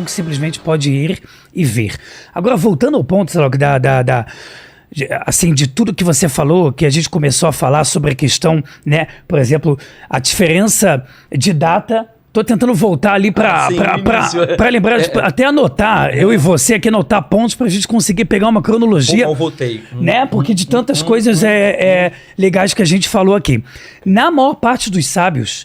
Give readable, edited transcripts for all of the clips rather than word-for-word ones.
que simplesmente pode ir e ver. Agora, voltando ao ponto, Salok, assim, de tudo que você falou, que a gente começou a falar sobre a questão, né, por exemplo, a diferença de data. Tô tentando voltar ali para lembrar, até anotar, eu e você aqui anotar pontos pra gente conseguir pegar uma cronologia. Eu voltei. Né? Porque de tantas coisas legais que a gente falou aqui. Na maior parte dos sábios,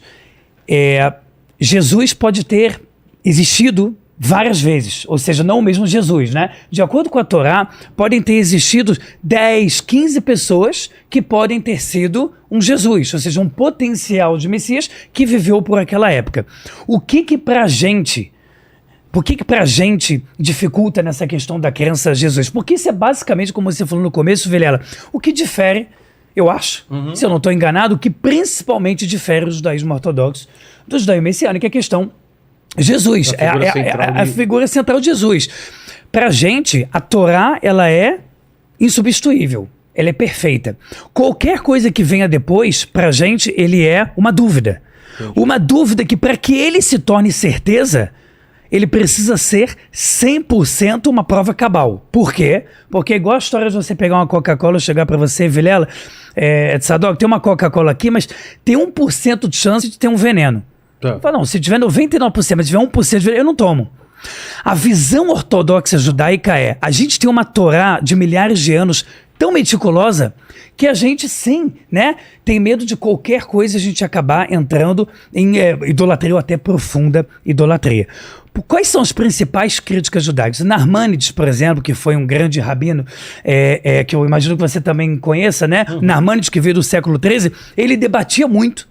Jesus pode ter existido várias vezes, ou seja, não o mesmo Jesus, né? De acordo com a Torá, podem ter existido 10, 15 pessoas que podem ter sido um Jesus, ou seja, um potencial de Messias que viveu por aquela época. Por que pra gente dificulta nessa questão da crença a Jesus? Porque isso é basicamente, como você falou no começo, Vilela, o que difere, eu acho, se eu não estou enganado, o que principalmente difere o judaísmo ortodoxo do judaísmo messiânico, é a questão Jesus, a figura central de Jesus. Pra gente, a Torá, ela é insubstituível, ela é perfeita. Qualquer coisa que venha depois, pra gente, ele é uma dúvida. Entendi. Uma dúvida que, para que ele se torne certeza, ele precisa ser 100% uma prova cabal. Por quê? Porque é igual a história de você pegar uma Coca-Cola e chegar pra você, Vilela, Tzadok, tem uma Coca-Cola aqui, mas tem 1% de chance de ter um veneno. Fala, não, se tiver 99%, mas tiver 1% de veneno, eu não tomo. A visão ortodoxa judaica a gente tem uma Torá de milhares de anos tão meticulosa que a gente sim, né, tem medo de qualquer coisa a gente acabar entrando em idolatria ou até profunda idolatria. Quais são as principais críticas judaicas? Narmânides, por exemplo, que foi um grande rabino, que eu imagino que você também conheça, né? Narmânides, que veio do século XIII, ele debatia muito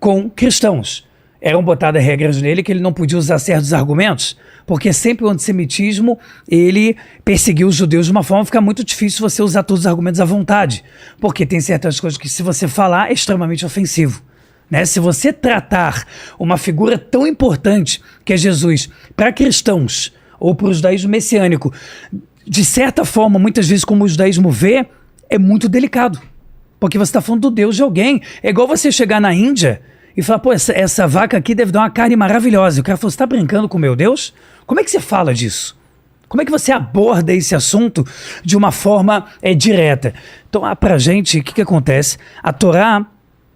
com cristãos. Eram botadas regras nele que ele não podia usar certos argumentos, porque sempre o antissemitismo, ele perseguiu os judeus de uma forma que fica muito difícil você usar todos os argumentos à vontade, porque tem certas coisas que se você falar é extremamente ofensivo. Né? Se você tratar uma figura tão importante que é Jesus para cristãos ou para o judaísmo messiânico, de certa forma, muitas vezes como o judaísmo vê, é muito delicado, porque você está falando do Deus de alguém. É igual você chegar na Índia e falar, pô, essa vaca aqui deve dar uma carne maravilhosa. E o cara falou, você tá brincando com o meu Deus? Como é que você fala disso? Como é que você aborda esse assunto de uma forma direta? Então, pra gente, o que acontece? A Torá,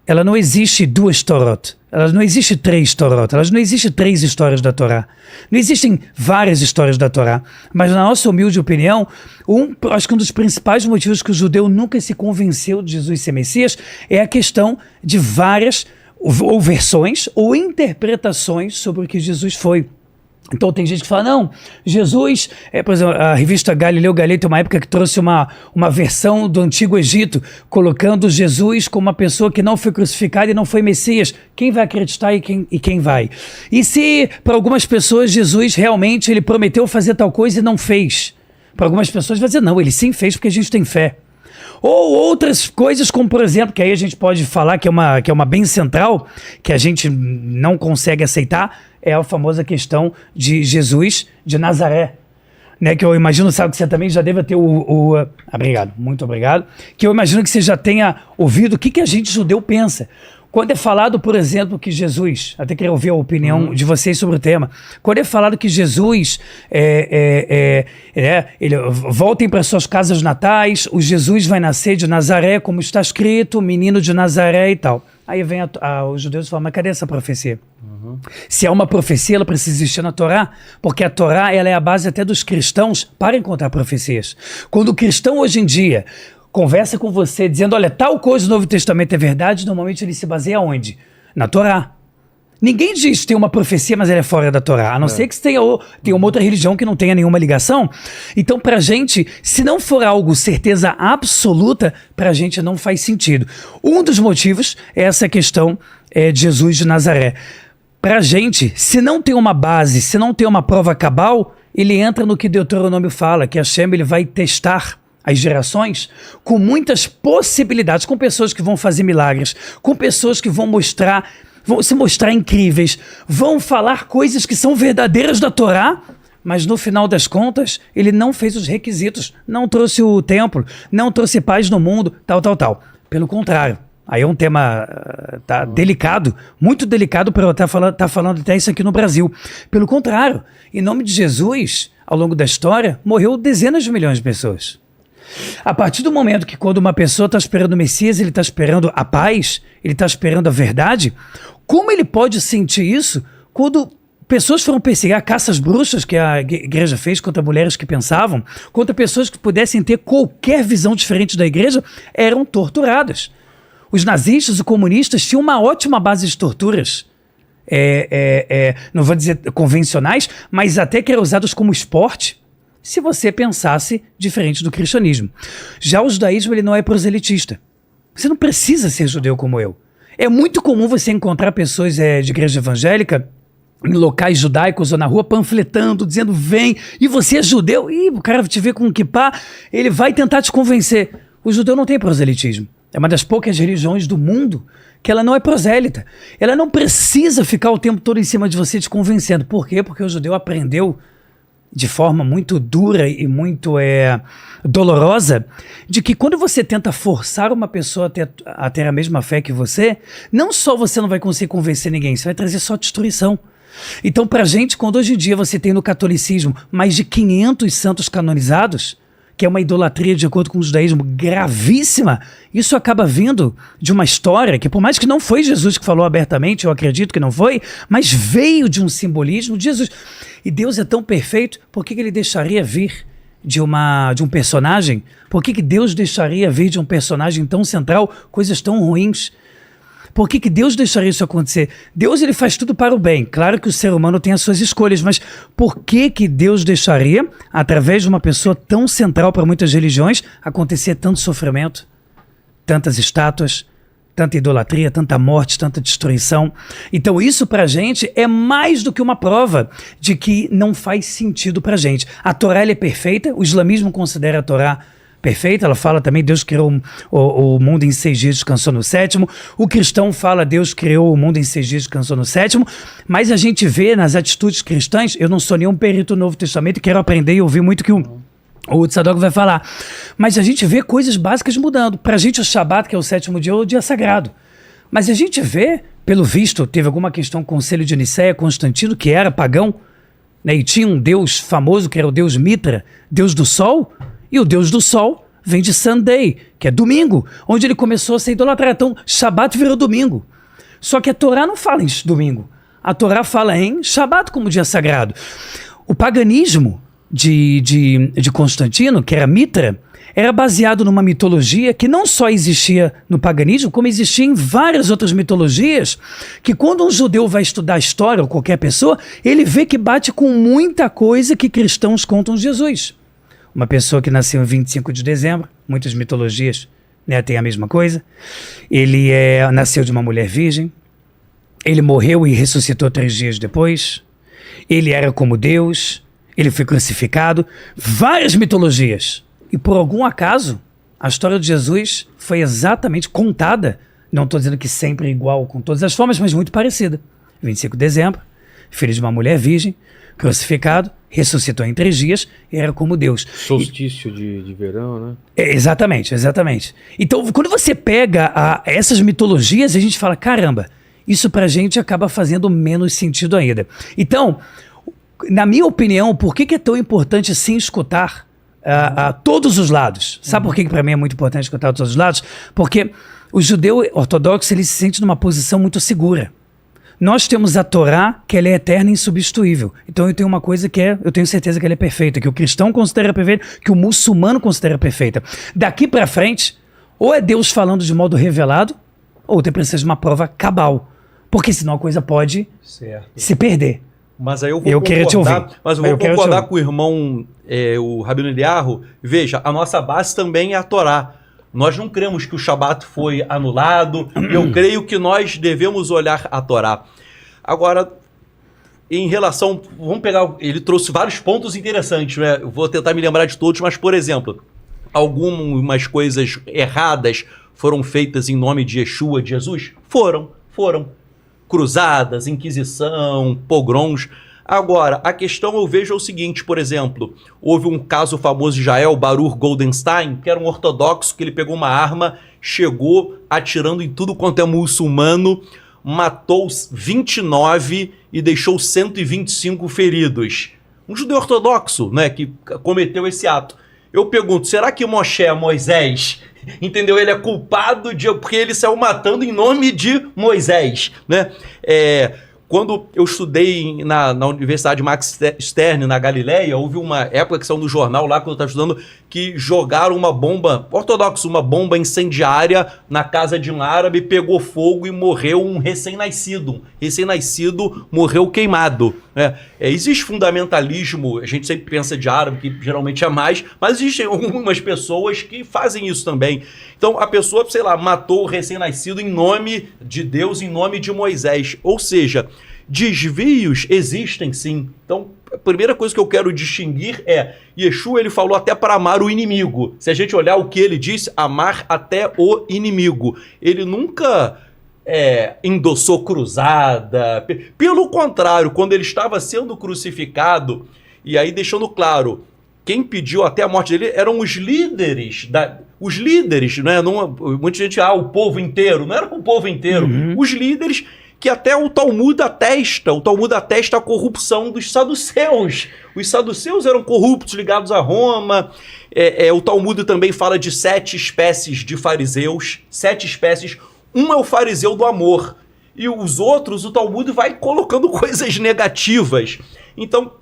ela não existe 2 Torot. Ela não existe 3 Torot. Ela não existe 3 histórias da Torá. Não existem várias histórias da Torá. Mas, na nossa humilde opinião, acho que um dos principais motivos que o judeu nunca se convenceu de Jesus ser Messias é a questão de várias ou versões ou interpretações sobre o que Jesus foi. Então tem gente que fala, não, Jesus, por exemplo, a revista Galileu Galilei tem uma época que trouxe uma versão do Antigo Egito, colocando Jesus como uma pessoa que não foi crucificada e não foi Messias. Quem vai acreditar e quem vai? E se para algumas pessoas Jesus realmente ele prometeu fazer tal coisa e não fez? Para algumas pessoas vai dizer, não, ele sim fez porque a gente tem fé. Ou outras coisas como, por exemplo, que aí a gente pode falar que é uma bem central, que a gente não consegue aceitar, é a famosa questão de Jesus de Nazaré. Né, que eu imagino, sabe, que você também já deve ter obrigado, muito obrigado. Que eu imagino que você já tenha ouvido o que a gente judeu pensa. Quando é falado, por exemplo, que Jesus, até queria ouvir a opinião de vocês sobre o tema, quando é falado que Jesus, voltem para suas casas natais, o Jesus vai nascer de Nazaré, como está escrito, menino de Nazaré e tal. Aí vem os judeus e falam, mas cadê essa profecia? Se é uma profecia, ela precisa existir na Torá, porque a Torá ela é a base até dos cristãos para encontrar profecias. Quando o cristão hoje em dia conversa com você dizendo, olha, tal coisa do Novo Testamento é verdade, normalmente ele se baseia onde? Na Torá. Ninguém diz que tem uma profecia, mas ela é fora da Torá, a não ser que tenha uma outra religião que não tenha nenhuma ligação. Então, pra gente, se não for algo certeza absoluta, pra gente não faz sentido. Um dos motivos é essa questão de Jesus de Nazaré. Pra gente, se não tem uma base, se não tem uma prova cabal, ele entra no que Deuteronômio fala, que Hashem ele vai testar as gerações com muitas possibilidades, com pessoas que vão fazer milagres, com pessoas que vão se mostrar incríveis, vão falar coisas que são verdadeiras da Torá, mas no final das contas, ele não fez os requisitos, não trouxe o templo, não trouxe paz no mundo, tal. Pelo contrário, Aí é um tema delicado, muito delicado para eu estar falando até isso aqui no Brasil. Pelo contrário, em nome de Jesus, ao longo da história, morreu dezenas de milhões de pessoas. A partir do momento que quando uma pessoa está esperando o Messias, ele está esperando a paz, ele está esperando a verdade, como ele pode sentir isso quando pessoas foram perseguir, caças bruxas que a igreja fez contra mulheres que pensavam, contra pessoas que pudessem ter qualquer visão diferente da igreja, eram torturadas. Os nazistas e comunistas tinham uma ótima base de torturas, não vou dizer convencionais, mas até que eram usadas como esporte, se você pensasse diferente do cristianismo. Já o judaísmo, ele não é proselitista. Você não precisa ser judeu como eu. É muito comum você encontrar pessoas de igreja evangélica em locais judaicos ou na rua panfletando, dizendo vem, e você é judeu, e o cara te vê com um kippá, ele vai tentar te convencer. O judeu não tem proselitismo. É uma das poucas religiões do mundo que ela não é prosélita. Ela não precisa ficar o tempo todo em cima de você te convencendo. Por quê? Porque o judeu aprendeu de forma muito dura e muito dolorosa, de que quando você tenta forçar uma pessoa a ter a mesma fé que você, não só você não vai conseguir convencer ninguém, você vai trazer só destruição. Então, pra gente, quando hoje em dia você tem no catolicismo mais de 500 santos canonizados, que é uma idolatria de acordo com o judaísmo gravíssima, isso acaba vindo de uma história que, por mais que não foi Jesus que falou abertamente, eu acredito que não foi, mas veio de um simbolismo de Jesus. E Deus é tão perfeito, por que ele deixaria vir de um personagem? Por que Deus deixaria vir de um personagem tão central coisas tão ruins? Por que Deus deixaria isso acontecer? Deus, ele faz tudo para o bem. Claro que o ser humano tem as suas escolhas, mas por que Deus deixaria, através de uma pessoa tão central para muitas religiões, acontecer tanto sofrimento, tantas estátuas, tanta idolatria, tanta morte, tanta destruição? Então isso pra gente é mais do que uma prova de que não faz sentido pra gente. A Torá, ela é perfeita, o islamismo considera a Torá perfeita, ela fala também Deus criou o mundo em 6 dias, descansou no 7º. O cristão fala Deus criou o mundo em 6 dias, descansou no 7º. Mas a gente vê nas atitudes cristãs, eu não sou nenhum perito do Novo Testamento, quero aprender e ouvir muito que o Tzadok vai falar. Mas a gente vê coisas básicas mudando. Pra gente o Shabat, que é o 7º dia, é o dia sagrado. Mas a gente vê, pelo visto, teve alguma questão com o Concílio de Nicéia, Constantino, que era pagão, né, e tinha um deus famoso, que era o deus Mitra, deus do sol. E o Deus do Sol vem de Sunday, que é domingo, onde ele começou a ser idolatrado. Então, Shabat virou domingo. Só que a Torá não fala em domingo. A Torá fala em Shabat como dia sagrado. O paganismo de Constantino, que era Mitra, era baseado numa mitologia que não só existia no paganismo, como existia em várias outras mitologias, que quando um judeu vai estudar história, ou qualquer pessoa, ele vê que bate com muita coisa que cristãos contam de Jesus. Uma pessoa que nasceu em 25 de dezembro, muitas mitologias, né, tem a mesma coisa. Ele nasceu de uma mulher virgem, ele morreu e ressuscitou 3 dias depois, ele era como Deus, ele foi crucificado, várias mitologias. E por algum acaso, a história de Jesus foi exatamente contada, não estou dizendo que sempre igual com todas as formas, mas muito parecida. 25 de dezembro, filho de uma mulher virgem, crucificado, ressuscitou em 3 dias e era como Deus. Solstício de verão, né? Exatamente. Então, quando você pega essas mitologias, a gente fala, caramba, isso pra gente acaba fazendo menos sentido ainda. Então, na minha opinião, por que é tão importante sim escutar todos os lados? Sabe por que pra mim é muito importante escutar todos os lados? Porque o judeu ortodoxo, ele se sente numa posição muito segura. Nós temos a Torá, que ela é eterna e insubstituível. Então eu tenho uma coisa que eu tenho certeza que ela é perfeita, que o cristão considera perfeita, que o muçulmano considera perfeita. Daqui pra frente, ou é Deus falando de modo revelado, ou tem precisa de uma prova cabal. Porque senão a coisa pode se perder. Mas aí eu vou concordar com o irmão, o Rabino Eliarro. Veja, a nossa base também é a Torá. Nós não cremos que o Shabat foi anulado. Eu creio que nós devemos olhar a Torá. Agora, em relação... Vamos pegar... Ele trouxe vários pontos interessantes, né? Eu vou tentar me lembrar de todos, mas, por exemplo, algumas coisas erradas foram feitas em nome de Yeshua, de Jesus? Foram. Cruzadas, Inquisição, pogroms. Agora, a questão eu vejo é o seguinte, por exemplo, houve um caso famoso de Israel, Baruch Goldenstein, que era um ortodoxo, que ele pegou uma arma, chegou atirando em tudo quanto é muçulmano, matou 29 e deixou 125 feridos. Um judeu ortodoxo, né, que cometeu esse ato. Eu pergunto, será que Moisés, entendeu? Ele é culpado porque ele saiu matando em nome de Moisés, né? Quando eu estudei na Universidade Max Stern, na Galileia, houve uma época que saiu no jornal lá, quando eu estava estudando, que jogaram uma bomba, ortodoxo, uma bomba incendiária na casa de um árabe, pegou fogo e morreu um recém-nascido. Um recém-nascido morreu queimado. Existe fundamentalismo, a gente sempre pensa de árabe, que geralmente é mais, mas existem algumas pessoas que fazem isso também. Então a pessoa, sei lá, matou o recém-nascido em nome de Deus, em nome de Moisés. Ou seja, desvios existem sim. Então a primeira coisa que eu quero distinguir é, Yeshua ele falou até para amar o inimigo. Se a gente olhar o que ele disse, amar até o inimigo. Ele nunca endossou cruzada. Pelo contrário, quando ele estava sendo crucificado, e aí deixando claro, quem pediu até a morte dele eram os líderes, os líderes, né? Muita gente, o povo inteiro, não era o povo inteiro, os líderes que até o Talmud atesta a corrupção dos saduceus. Os saduceus eram corruptos, ligados a Roma. O Talmud também fala de 7 espécies de fariseus, 7 espécies. Um é o fariseu do amor, e os outros, o Talmud vai colocando coisas negativas. Então,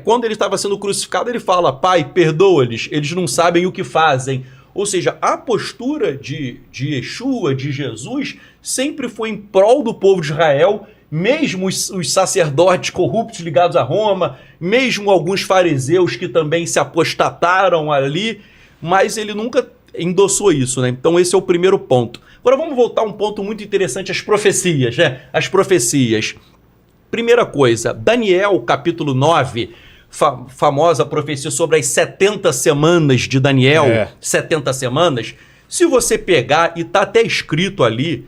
quando ele estava sendo crucificado, ele fala, Pai, perdoa-lhes, eles não sabem o que fazem. Ou seja, a postura de Yeshua, de Jesus, sempre foi em prol do povo de Israel, mesmo os sacerdotes corruptos ligados a Roma, mesmo alguns fariseus que também se apostataram ali, mas ele nunca endossou isso, né? Então esse é o primeiro ponto. Agora vamos voltar a um ponto muito interessante, as profecias, né? As profecias. Primeira coisa, Daniel, capítulo 9, famosa profecia sobre as 70 semanas de Daniel, 70 semanas. Se você pegar, e está até escrito ali,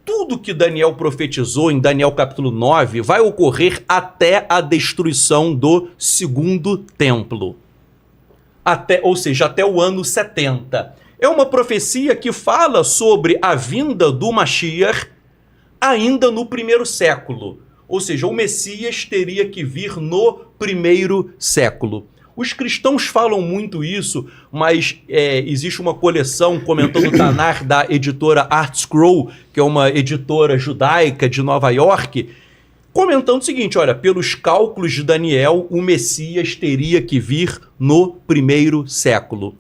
tudo que Daniel profetizou em Daniel capítulo 9 vai ocorrer até a destruição do segundo templo. Ou seja, até o ano 70. É uma profecia que fala sobre a vinda do Mashiach ainda no primeiro século. Ou seja, o Messias teria que vir no primeiro século. Os cristãos falam muito isso, mas existe uma coleção comentando o Tanar da editora ArtScroll, que é uma editora judaica de Nova York, comentando o seguinte, olha, pelos cálculos de Daniel, o Messias teria que vir no primeiro século.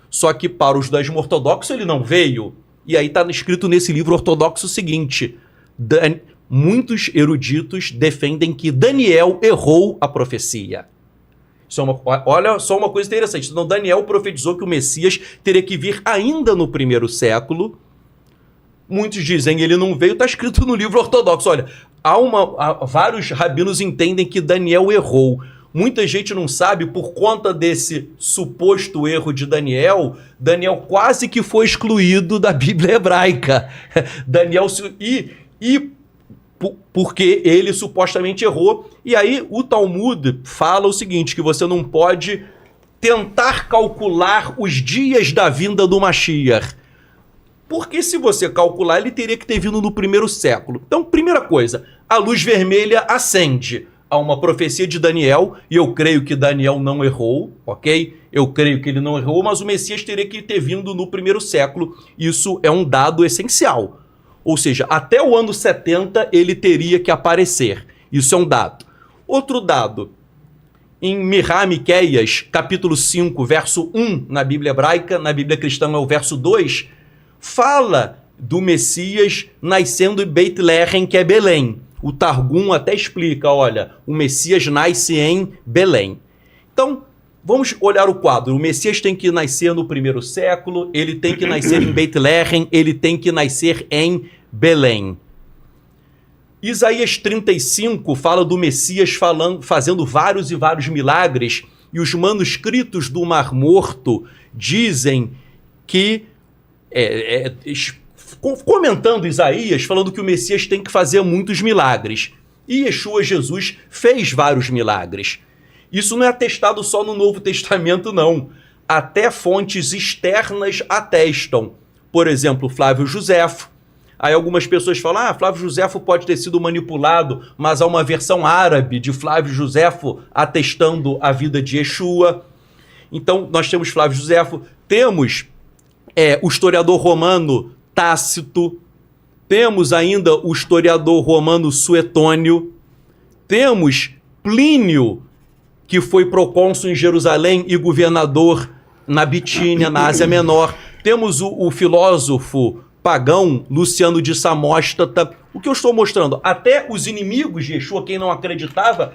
Só que para os judaísmo ortodoxo ele não veio. E aí está escrito nesse livro ortodoxo o seguinte, muitos eruditos defendem que Daniel errou a profecia. Olha só uma coisa interessante. Então, Daniel profetizou que o Messias teria que vir ainda no primeiro século. Muitos dizem que ele não veio, está escrito no livro ortodoxo. Olha, vários rabinos entendem que Daniel errou. Muita gente não sabe, por conta desse suposto erro de Daniel quase que foi excluído da Bíblia hebraica. Porque ele supostamente errou. E aí o Talmud fala o seguinte, que você não pode tentar calcular os dias da vinda do Mashiach. Porque se você calcular, ele teria que ter vindo no primeiro século. Então, primeira coisa, a luz vermelha acende. Há uma profecia de Daniel, e eu creio que Daniel não errou, ok? Eu creio que ele não errou, mas o Messias teria que ter vindo no primeiro século. Isso é um dado essencial. Ou seja, até o ano 70 ele teria que aparecer. Isso é um dado. Outro dado, em Miqueias, capítulo 5, verso 1, na Bíblia hebraica, na Bíblia cristã é o verso 2, fala do Messias nascendo em Beit Lehem, que é Belém. O Targum até explica, olha, o Messias nasce em Belém. Então, vamos olhar o quadro. O Messias tem que nascer no primeiro século, ele tem que nascer em Beit Lehem, ele tem que nascer em Belém. Isaías 35 fala do Messias fazendo vários e vários milagres, e os manuscritos do Mar Morto dizem que, comentando Isaías, falando que o Messias tem que fazer muitos milagres. E Yeshua, Jesus, fez vários milagres. Isso não é atestado só no Novo Testamento, não. Até fontes externas atestam. Por exemplo, Flávio Josefo. Aí algumas pessoas falam, Flávio Josefo pode ter sido manipulado, mas há uma versão árabe de Flávio Josefo atestando a vida de Yeshua. Então, nós temos Flávio Josefo, temos o historiador romano Tácito, temos ainda o historiador romano Suetônio, temos Plínio, que foi procônsul em Jerusalém e governador na Bitínia, na Ásia Menor. Temos o filósofo pagão Luciano de Samóstata. O que eu estou mostrando? Até os inimigos de Yeshua, quem não acreditava,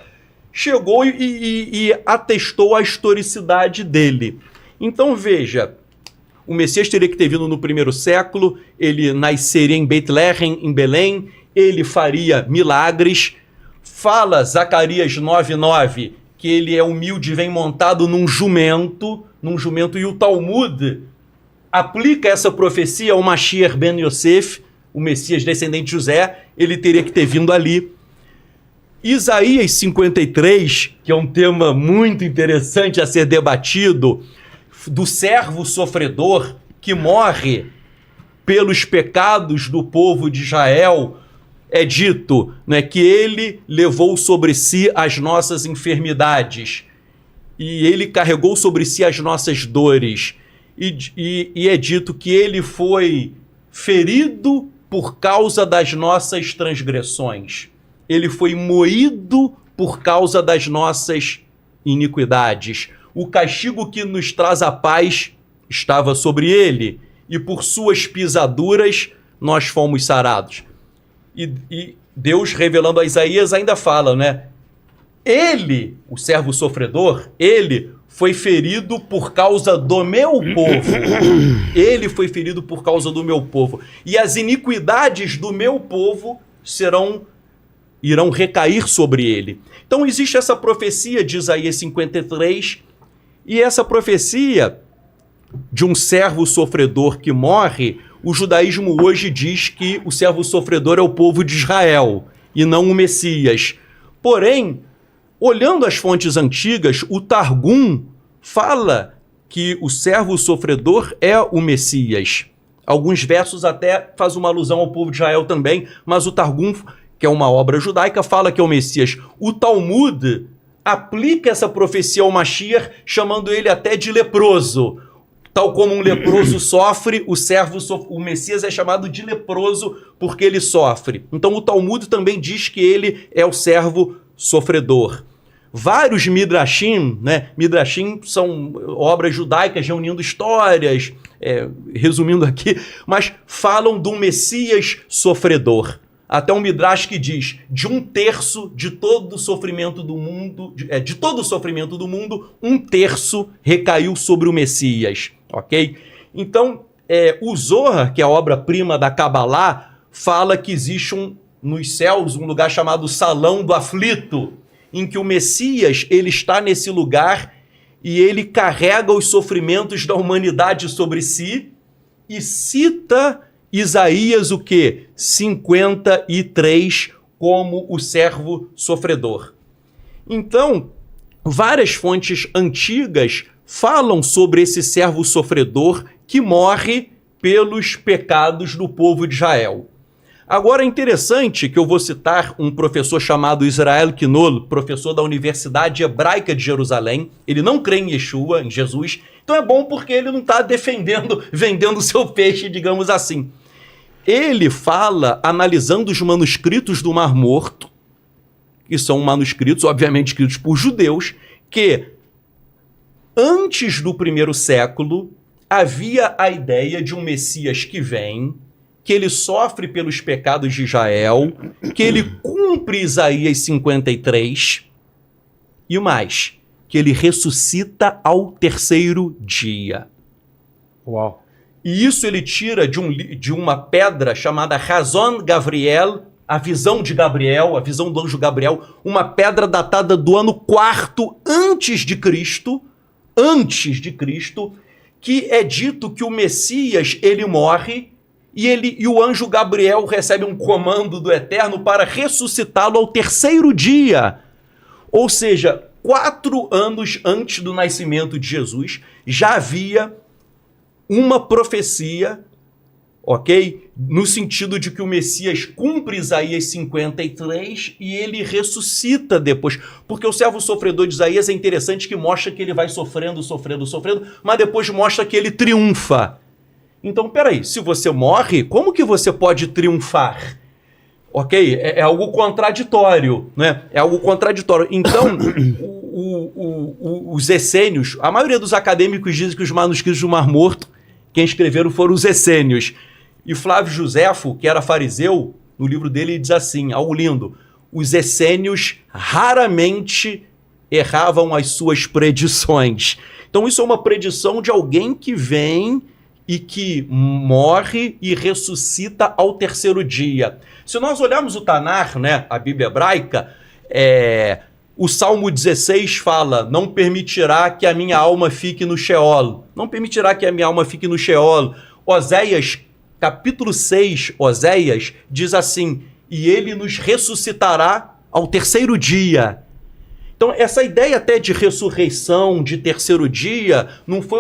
chegou e atestou a historicidade dele. Então veja, o Messias teria que ter vindo no primeiro século, ele nasceria em Betlehem, em Belém, ele faria milagres. Fala Zacarias 9:9 que ele é humilde e vem montado num jumento, e o Talmud aplica essa profecia ao Mashiach ben Yosef, o Messias descendente de José, ele teria que ter vindo ali. Isaías 53, que é um tema muito interessante a ser debatido, do servo sofredor que morre pelos pecados do povo de Israel, é dito, né, que ele levou sobre si as nossas enfermidades e ele carregou sobre si as nossas dores. E é dito que ele foi ferido por causa das nossas transgressões. Ele foi moído por causa das nossas iniquidades. O castigo que nos traz a paz estava sobre ele, e por suas pisaduras nós fomos sarados. E Deus, revelando a Isaías, ainda fala, né? Ele, o servo sofredor, ele foi ferido por causa do meu povo. Ele foi ferido por causa do meu povo. E as iniquidades do meu povo irão recair sobre ele. Então existe essa profecia de Isaías 53, e essa profecia de um servo sofredor que morre, o judaísmo hoje diz que o servo sofredor é o povo de Israel e não o Messias. Porém, olhando as fontes antigas, o Targum fala que o servo sofredor é o Messias. Alguns versos até fazem uma alusão ao povo de Israel também, mas o Targum, que é uma obra judaica, fala que é o Messias. O Talmud aplica essa profecia ao Mashiach, chamando ele até de leproso. Tal como um leproso sofre, o Messias é chamado de leproso porque ele sofre. Então o Talmud também diz que ele é o servo sofredor. Vários midrashim, né? Midrashim são obras judaicas reunindo histórias, resumindo aqui, mas falam do Messias sofredor. Até um midrash que diz, de 1/3 de todo o sofrimento do mundo, de todo o sofrimento do mundo, 1/3 recaiu sobre o Messias, ok? Então, o Zohar, que é a obra-prima da Kabbalah, fala que existe nos céus um lugar chamado Salão do Aflito, em que o Messias ele está nesse lugar e ele carrega os sofrimentos da humanidade sobre si e cita Isaías o quê? 53 como o servo sofredor. Então, várias fontes antigas falam sobre esse servo sofredor que morre pelos pecados do povo de Israel. Agora é interessante que eu vou citar um professor chamado Israel Kinol, professor da Universidade Hebraica de Jerusalém. Ele não crê em Yeshua, em Jesus, então é bom porque ele não está vendendo o seu peixe, digamos assim. Ele fala, analisando os manuscritos do Mar Morto, que são manuscritos, obviamente, escritos por judeus, que antes do 1º século havia a ideia de um Messias que vem, que ele sofre pelos pecados de Israel, que ele cumpre Isaías 53, e mais, que ele ressuscita ao 3º dia. Uau! E isso ele tira de uma pedra chamada Razon Gabriel, a visão de Gabriel, a visão do anjo Gabriel, uma pedra datada do ano 4 antes de Cristo, que é dito que o Messias ele morre e o anjo Gabriel recebe um comando do Eterno para ressuscitá-lo ao terceiro dia. Ou seja, 4 anos antes do nascimento de Jesus, já havia uma profecia, ok? No sentido de que o Messias cumpre Isaías 53 e ele ressuscita depois. Porque o servo sofredor de Isaías é interessante que mostra que ele vai sofrendo, mas depois mostra que ele triunfa. Então, peraí, se você morre, como que você pode triunfar? Ok? É algo contraditório, né? É algo contraditório. Então, os essênios, a maioria dos acadêmicos dizem que os manuscritos do Mar Morto, quem escreveram foram os essênios. E Flávio Josefo, que era fariseu, no livro dele diz assim, algo lindo, os essênios raramente erravam as suas predições. Então isso é uma predição de alguém que vem e que morre e ressuscita ao terceiro dia. Se nós olharmos o Tanar, né, a Bíblia hebraica, o Salmo 16 fala, não permitirá que a minha alma fique no Sheol. Não permitirá que a minha alma fique no Sheol. Oséias, capítulo 6, Oséias, diz assim, e ele nos ressuscitará ao terceiro dia. Então, essa ideia até de ressurreição, de terceiro dia, não foi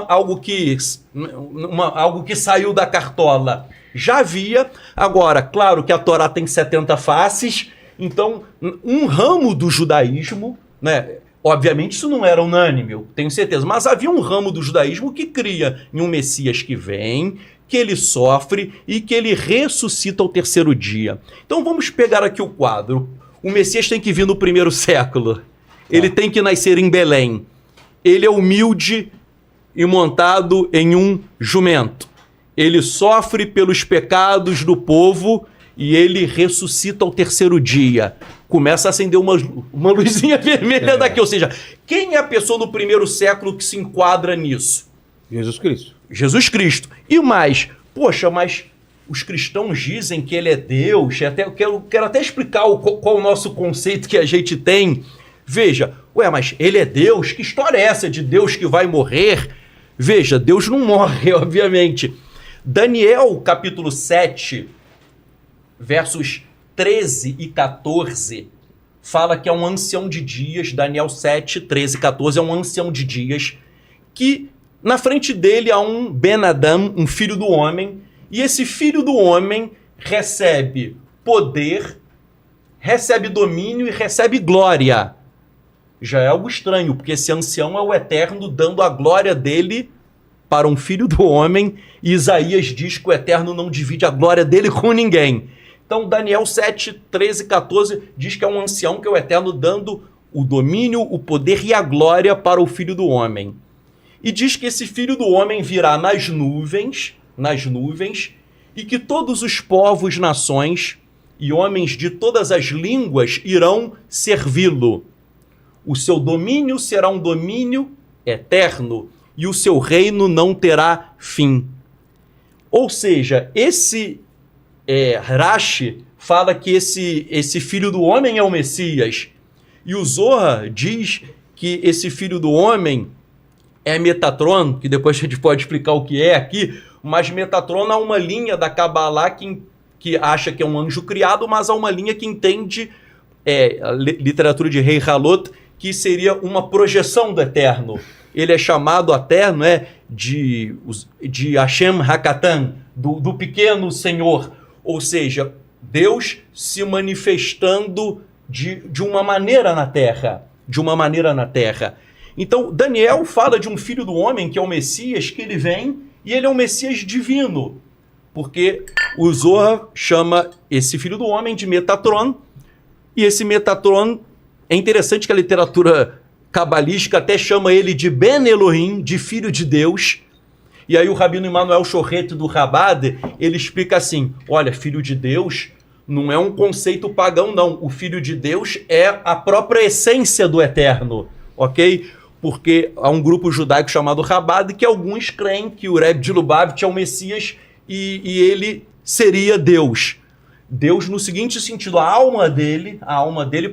algo que saiu da cartola. Já havia. Agora, claro que a Torá tem 70 faces, então, um ramo do judaísmo, né? Obviamente isso não era unânime, eu tenho certeza, mas havia um ramo do judaísmo que cria em um Messias que vem, que ele sofre e que ele ressuscita ao terceiro dia. Então vamos pegar aqui o quadro. O Messias tem que vir no primeiro século. Ele tem que nascer em Belém. Ele é humilde e montado em um jumento. Ele sofre pelos pecados do povo e ele ressuscita ao terceiro dia. Começa a acender uma luzinha vermelha daqui. Ou seja, quem é a pessoa no primeiro século que se enquadra nisso? Jesus Cristo. Jesus Cristo. E mais, poxa, mas os cristãos dizem que ele é Deus. Eu quero até explicar qual o nosso conceito que a gente tem. Veja, mas ele é Deus? Que história é essa de Deus que vai morrer? Veja, Deus não morre, obviamente. Daniel, capítulo 7, versos 13 e 14, fala que é um ancião de dias. Daniel 7, 13 e 14 é um ancião de dias que na frente dele há um Ben-Adam, um filho do homem, e esse filho do homem recebe poder, recebe domínio e recebe glória. Já é algo estranho, porque esse ancião é o Eterno dando a glória dele para um filho do homem, e Isaías diz que o Eterno não divide a glória dele com ninguém. Então Daniel 7, 13 e 14 diz que é um ancião que é o Eterno dando o domínio, o poder e a glória para o filho do homem. E diz que esse filho do homem virá nas nuvens, e que todos os povos, nações e homens de todas as línguas irão servi-lo. O seu domínio será um domínio eterno e o seu reino não terá fim. Ou seja, esse Rashi fala que esse filho do homem é o Messias. E o Zohar diz que esse filho do homem é Metatron, que depois a gente pode explicar o que é aqui, mas Metatron há uma linha da Kabbalah que acha que é um anjo criado, mas há uma linha que entende a literatura de Rei Halot, que seria uma projeção do Eterno. Ele é chamado Eterno de Hashem Hakatan, do pequeno Senhor, ou seja, Deus se manifestando de uma maneira na Terra, Então, Daniel fala de um filho do homem, que é o Messias, que ele vem, e ele é um Messias divino, porque o Zohar chama esse filho do homem de Metatron, e esse Metatron, é interessante que a literatura cabalística até chama ele de Ben Elohim, de filho de Deus, e aí o Rabino Emanuel Chorreto do Rabad, ele explica assim, olha, filho de Deus não é um conceito pagão, não, o filho de Deus é a própria essência do Eterno, ok? Porque há um grupo judaico chamado Rabad que alguns creem que o Rebbe de Lubavitch é o Messias e ele seria Deus. Deus no seguinte sentido, a alma dele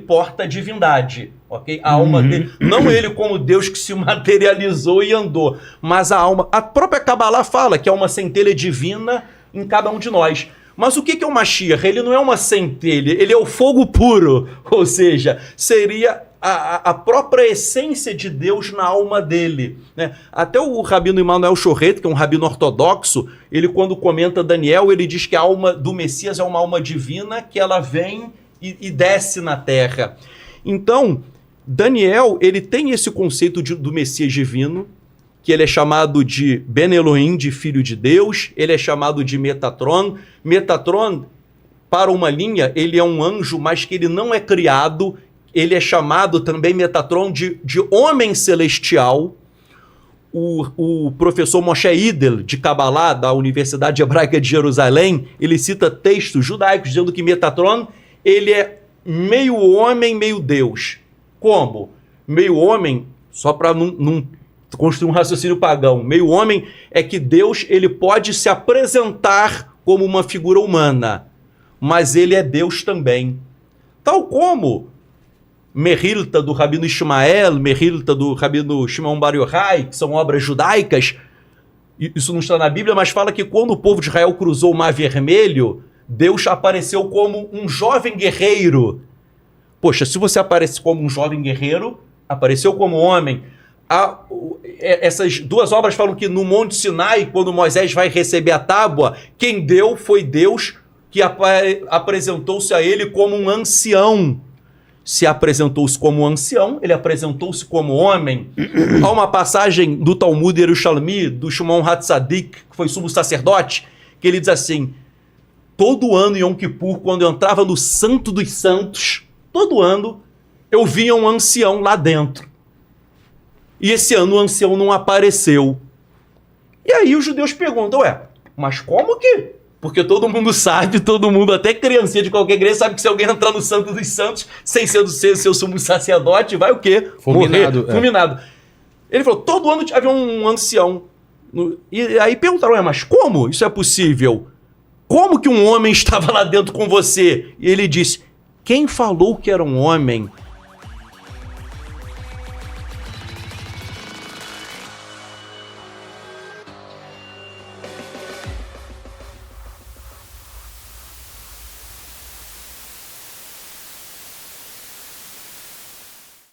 porta a divindade, ok? A alma dele, não ele como Deus que se materializou e andou, mas a alma, a própria Kabbalah fala que é uma centelha divina em cada um de nós. Mas o que é o Mashiach? Ele não é uma centelha, ele é o fogo puro, ou seja, seria a própria essência de Deus na alma dele, né? Até o rabino Emanuel Chorret, que é um rabino ortodoxo, ele quando comenta Daniel, ele diz que a alma do Messias é uma alma divina, que ela vem e desce na terra. Então, Daniel, ele tem esse conceito do Messias divino, que ele é chamado de Ben Elohim, de filho de Deus, ele é chamado de Metatron. Metatron, para uma linha, ele é um anjo, mas que ele não é criado. Ele é chamado também, Metatron, de homem celestial. O professor Moshe Idel, de Kabbalah, da Universidade Hebraica de Jerusalém, ele cita textos judaicos dizendo que Metatron, ele é meio homem, meio Deus. Como? Meio homem, só para não construir um raciocínio pagão, meio homem é que Deus ele pode se apresentar como uma figura humana, mas ele é Deus também. Tal como Mehilta do Rabino Ishmael, Mehilta do Rabino Shimon Bar Yochai, que são obras judaicas, isso não está na Bíblia, mas fala que quando o povo de Israel cruzou o Mar Vermelho, Deus apareceu como um jovem guerreiro. Poxa, se você aparece como um jovem guerreiro, apareceu como homem. Essas duas obras falam que no Monte Sinai, quando Moisés vai receber a tábua, quem deu foi Deus, que apresentou-se a ele como um ancião. Se apresentou-se como um ancião, ele apresentou-se como homem. Há uma passagem do Talmud Yerushalmi, do Shimon Hatzadik, que foi sumo sacerdote, que ele diz assim: todo ano em Yom Kippur, quando eu entrava no Santo dos Santos, todo ano eu via um ancião lá dentro. E esse ano o ancião não apareceu. E aí os judeus perguntam, mas como que? Porque todo mundo sabe, todo mundo, até criancinha de qualquer igreja, sabe que se alguém entrar no Santo dos Santos, sem ser seu sumo sacerdote, vai o quê? Fulminado. Morrer. Fulminado. Ele falou, todo ano havia um ancião. E aí perguntaram, mas como isso é possível? Como que um homem estava lá dentro com você? E ele disse, quem falou que era um homem